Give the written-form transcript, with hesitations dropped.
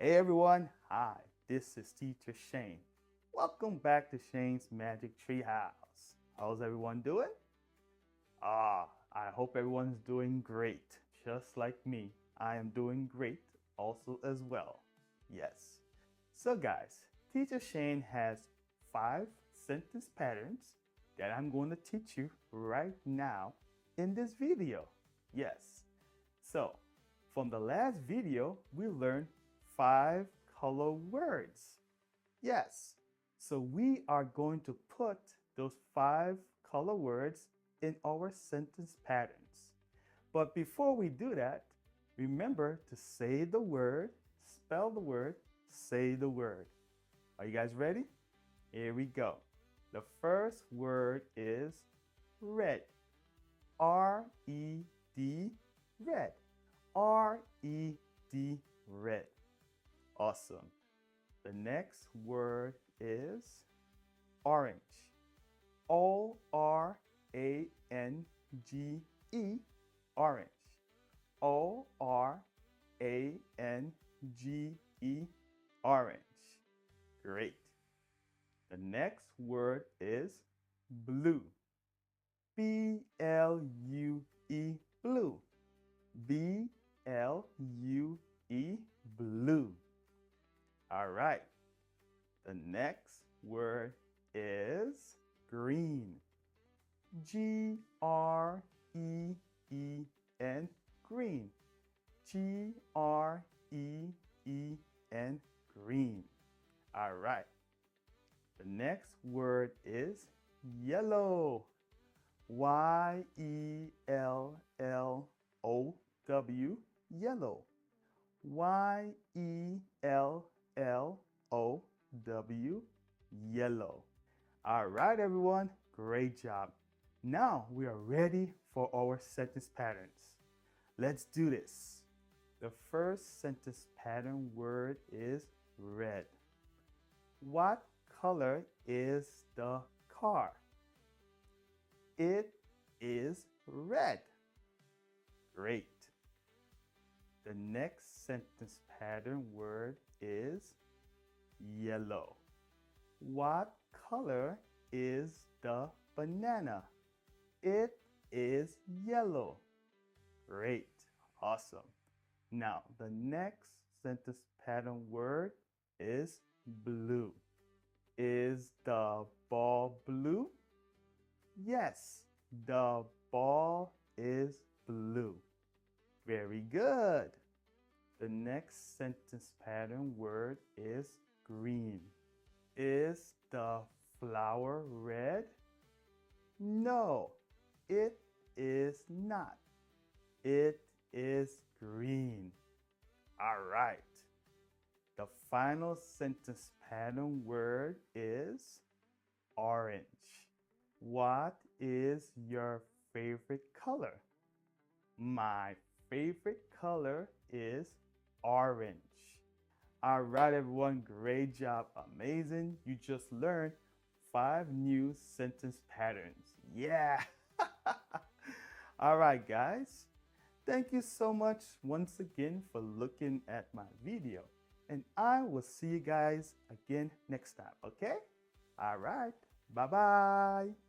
Hey everyone, hi, this is Teacher Shane. Welcome back to Shane's Magic Treehouse. How's everyone doing? I hope everyone's doing great. Just like me, I am doing great also as well. Yes. So guys, Teacher Shane has 5 sentence patterns that I'm going to teach you right now in this video. Yes. So, from the last video, we learned 5 color words. Yes. So we are going to put those 5 color words in our sentence patterns. But before we do that, remember to say the word, spell the word, say the word. Are you guys ready? Here we go. The first word is red. R-E-D, red. R-E-D, red. Awesome. The next word is orange. O-R-A-N-G-E, orange. O-R-A-N-G-E, orange. Great. The next word is blue. B-L-U-E, blue. B-L-U-E, blue. All right. The next word is green. G-R-E-E-N, green. G-R-E-E-N, green. All right. The next word is yellow. Y-E-L-L-O-W, yellow. Y-E-L-L-O-W, yellow. All right, everyone. Great job. Now we are ready for our sentence patterns. Let's do this. The first sentence pattern word is red. What color is the car? It is red. Great. The next sentence pattern word is yellow. What color is the banana? It is yellow. Great. Awesome. Now, the next sentence pattern word is blue. Is the ball blue? Yes, the ball is blue. Very good. The next sentence pattern word is green. Is the flower red? No, it is not. It is green. All right. The final sentence pattern word is orange. What is your favorite color? My favorite color is orange. All right, everyone, great job. Amazing. You just learned 5 new sentence patterns. Yeah. All right, guys. Thank you so much once again for looking at my video. And I will see you guys again next time, okay? All right. Bye-bye.